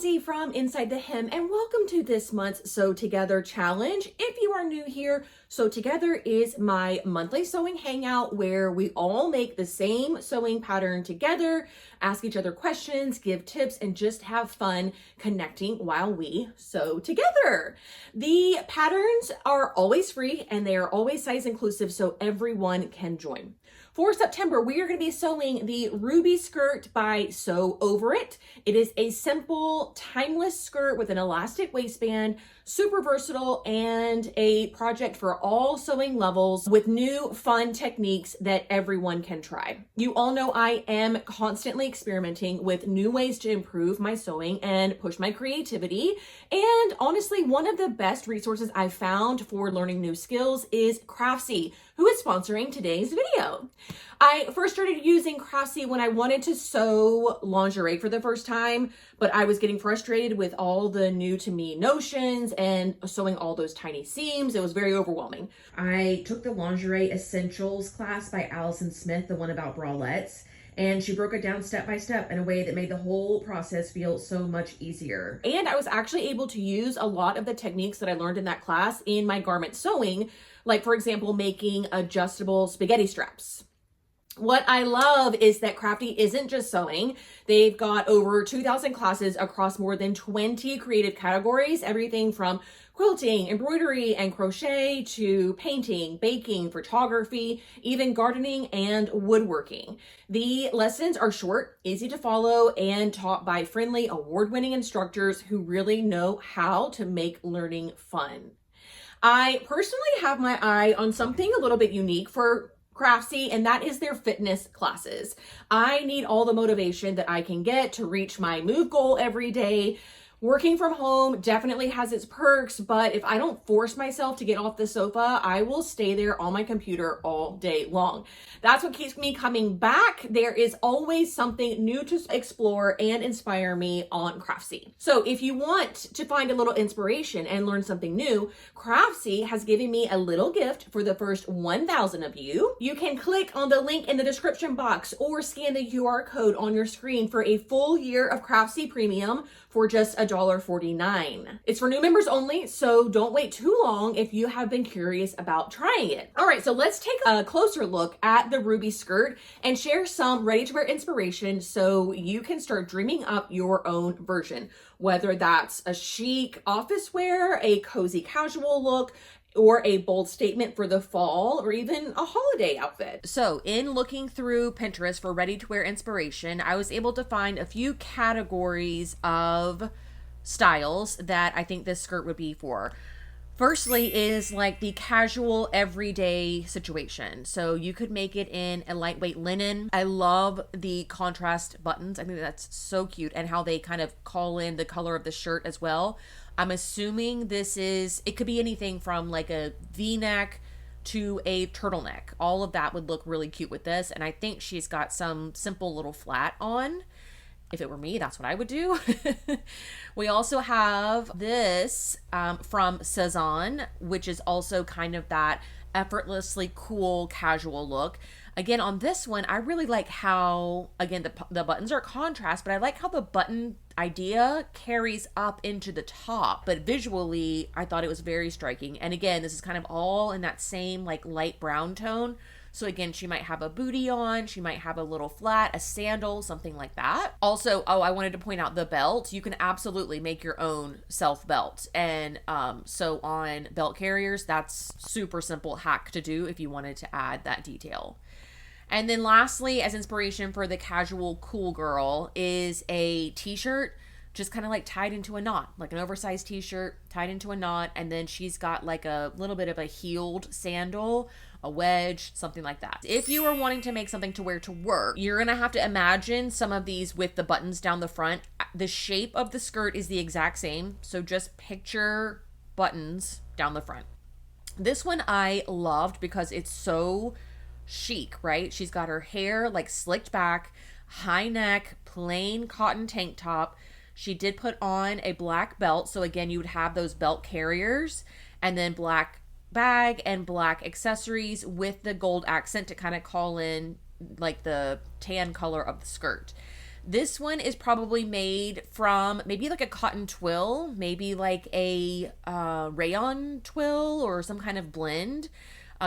Lindsay from Inside the Hem, and welcome to this month's Sew Together challenge. If you are new here, Sew Together is my monthly sewing hangout where we all make the same sewing pattern together, ask each other questions, give tips, and just have fun connecting while we sew together. The patterns are always free and they are always size inclusive, so everyone can join. For September, we are going to be sewing the Ruby skirt by Sew Over It. It is a simple, timeless skirt with an elastic waistband, super versatile, and a project for all sewing levels with new fun techniques that everyone can try. You all know I am constantly experimenting with new ways to improve my sewing and push my creativity. And honestly, one of the best resources I've found for learning new skills is Craftsy, who is sponsoring today's video. I first started using Craftsy when I wanted to sew lingerie for the first time, but I was getting frustrated with all the new to me notions and sewing all those tiny seams. It was very overwhelming. I took the Lingerie Essentials class by Allison Smith, the one about bralettes, and she broke it down step by step in a way that made the whole process feel so much easier. And I was actually able to use a lot of the techniques that I learned in that class in my garment sewing, like for example, making adjustable spaghetti straps. What I love is that Crafty isn't just sewing. They've got over 2,000 classes across more than 20 creative categories, everything from quilting, embroidery, and crochet to painting, baking, photography, even gardening and woodworking. The lessons are short, easy to follow, and taught by friendly, award-winning instructors who really know how to make learning fun. I personally have my eye on something a little bit unique for Craftsy, and that is their fitness classes. I need all the motivation that I can get to reach my move goal every day. Working from home definitely has its perks, but if I don't force myself to get off the sofa, I will stay there on my computer all day long. That's what keeps me coming back. There is always something new to explore and inspire me on Craftsy. So if you want to find a little inspiration and learn something new, Craftsy has given me a little gift for the first 1,000 of you. You can click on the link in the description box or scan the QR code on your screen for a full year of Craftsy Premium for just $1.49. It's for new members only, so don't wait too long if you have been curious about trying it. All right, so let's take a closer look at the Ruby skirt and share some ready-to-wear inspiration so you can start dreaming up your own version, whether that's a chic office wear, a cozy casual look, or a bold statement for the fall, or even a holiday outfit. So in looking through Pinterest for ready-to-wear inspiration, I was able to find a few categories of styles that I think this skirt would be for. Firstly is like the casual everyday situation. So you could make it in a lightweight linen. I love the contrast buttons. I think that's so cute, and how they kind of call in the color of the shirt as well. I'm assuming it could be anything from like a V-neck to a turtleneck. All of that would look really cute with this. And I think she's got some simple little flat on. If it were me, that's what I would do. We also have this from Cezanne, which is also kind of that effortlessly cool casual look. Again, on this one, I really like how, again, the buttons are contrast, but I like how the button idea carries up into the top. But visually, I thought it was very striking. And again, this is kind of all in that same like light brown tone. So again, she might have a bootie on, she might have a little flat, a sandal, something like that. Also, I wanted to point out the belt. You can absolutely make your own self belt. And so on belt carriers, that's super simple hack to do if you wanted to add that detail. And then lastly, as inspiration for the casual cool girl, is a t-shirt just kind of like tied into a knot, like an oversized t-shirt tied into a knot. And then she's got like a little bit of a heeled sandal, a wedge, something like that. If you are wanting to make something to wear to work, you're gonna have to imagine some of these with the buttons down the front. The shape of the skirt is the exact same, so just picture buttons down the front. This one I loved because it's so chic, right? She's got her hair like slicked back, high neck, plain cotton tank top. She did put on a black belt. So again, you would have those belt carriers, and then black bag and black accessories with the gold accent to kind of call in like the tan color of the skirt. This one is probably made from maybe like a cotton twill, maybe like a rayon twill or some kind of blend.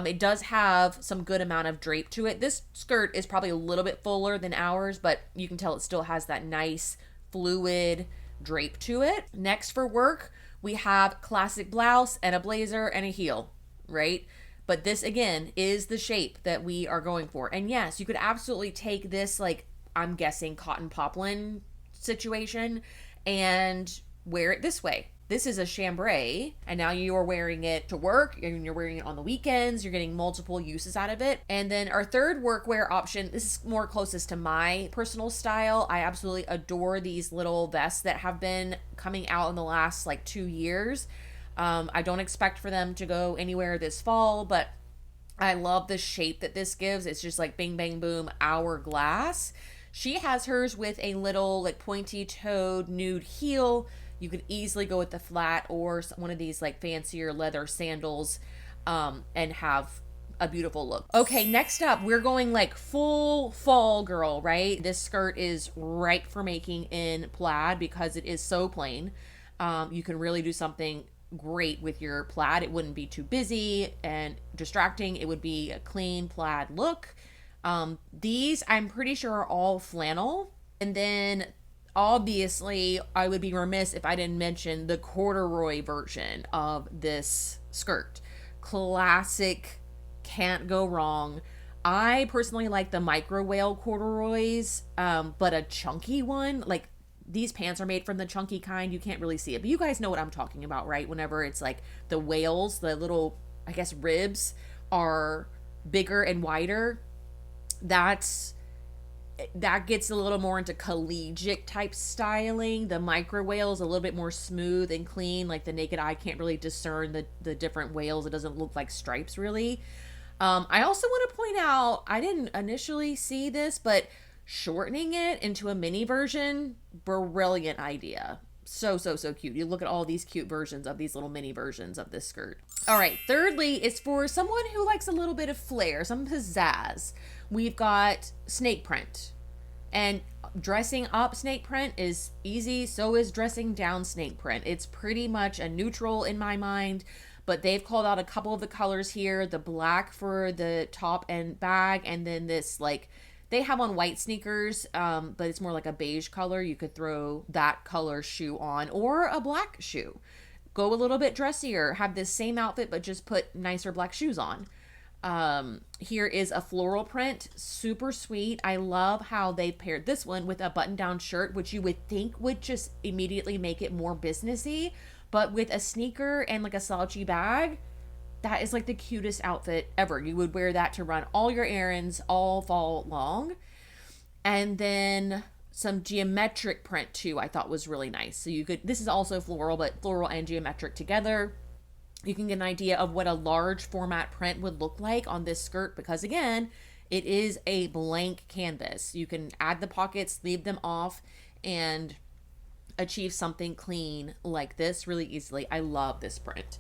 It does have some good amount of drape to it. This skirt is probably a little bit fuller than ours, but you can tell it still has that nice fluid drape to it. Next for work, we have classic blouse and a blazer and a heel, right? But this again is the shape that we are going for. And yes, you could absolutely take this, like, I'm guessing cotton poplin situation and wear it this way. This is a chambray, and now you are wearing it to work, and you're wearing it on the weekends. You're getting multiple uses out of it. And then our third workwear option, this is more closest to my personal style. I absolutely adore these little vests that have been coming out in the last like 2 years. I don't expect for them to go anywhere this fall, but I love the shape that this gives. It's just like bing, bang, boom, hourglass. She has hers with a little like pointy toed nude heel. You could easily go with the flat or one of these like fancier leather sandals and have a beautiful look. Okay, next up, we're going like full fall girl, right? This skirt is right for making in plaid because it is so plain. You can really do something great with your plaid. It wouldn't be too busy and distracting. It would be a clean plaid look. These I'm pretty sure are all flannel. And then obviously, I would be remiss if I didn't mention the corduroy version of this skirt. Classic, can't go wrong. I personally like the micro whale corduroys, but a chunky one, like these pants are made from the chunky kind. You can't really see it, but you guys know what I'm talking about, right? Whenever it's like the whales, the little, I guess, ribs are bigger and wider. That gets a little more into collegiate type styling. The micro whale is a little bit more smooth and clean. Like the naked eye can't really discern the different whales. It doesn't look like stripes really. I also want to point out, I didn't initially see this, but shortening it into a mini version, brilliant idea. So cute. You look at all these cute versions of these little mini versions of this skirt. All right, thirdly, it's for someone who likes a little bit of flair, some pizzazz. We've got snake print. And dressing up snake print is easy. So is dressing down snake print. It's pretty much a neutral in my mind, but they've called out a couple of the colors here. The black for the top and bag, and then this like, they have on white sneakers, but it's more like a beige color. You could throw that color shoe on or a black shoe. Go a little bit dressier. Have this same outfit, but just put nicer black shoes on. Here is a floral print, super sweet. I love how they paired this one with a button-down shirt, which you would think would just immediately make it more businessy, but with a sneaker and like a slouchy bag, that is like the cutest outfit ever. You would wear that to run all your errands all fall long. And then some geometric print too, I thought was really nice. So you could, this is also floral, but floral and geometric together. You can get an idea of what a large format print would look like on this skirt because again, it is a blank canvas. You can add the pockets, leave them off, and achieve something clean like this really easily. I love this print.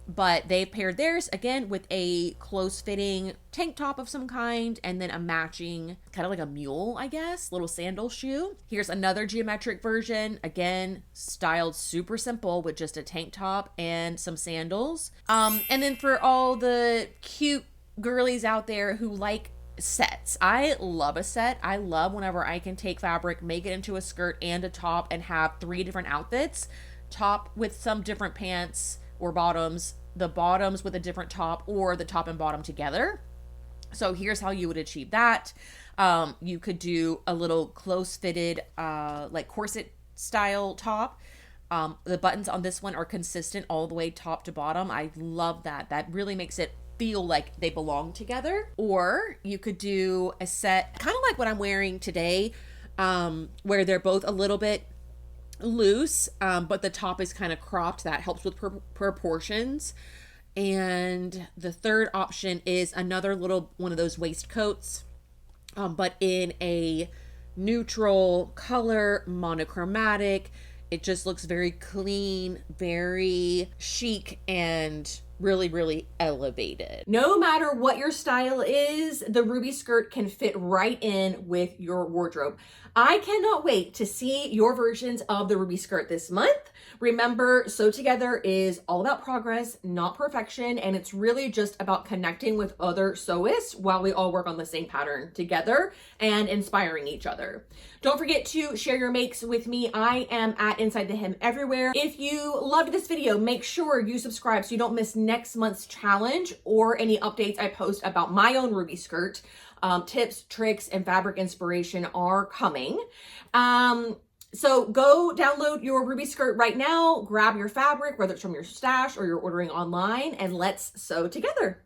But they paired theirs again with a close fitting tank top of some kind and then a matching kind of like a mule, I guess, little sandal shoe. Here's another geometric version, again, styled super simple with just a tank top and some sandals. And then for all the cute girlies out there who like sets, I love a set. I love whenever I can take fabric, make it into a skirt and a top and have 3 different outfits. Top with some different pants or bottoms, the bottoms with a different top, or the top and bottom together. So here's how you would achieve that. You could do a little close fitted like corset style top. The buttons on this one are consistent all the way top to bottom. I love that. That really makes it feel like they belong together. Or you could do a set kind of like what I'm wearing today, where they're both a little bit loose, but the top is kind of cropped. That helps with proportions. And the third option is another little one of those waistcoats, but in a neutral color, monochromatic. It just looks very clean, very chic, and really elevated. No matter what your style is, the ruby skirt can fit right in with your wardrobe. I cannot wait to see your versions of the ruby skirt this month. Remember, Sew Together is all about progress, not perfection, and it's really just about connecting with other sewists while we all work on the same pattern together and inspiring each other. Don't forget to share your makes with me. I am at Inside the Hem everywhere. If you loved this video, make sure you subscribe so you don't miss next month's challenge or any updates I post about my own ruby skirt. Tips, tricks, and fabric inspiration are coming. So go download your ruby skirt right now, grab your fabric, whether it's from your stash or you're ordering online, and let's sew together.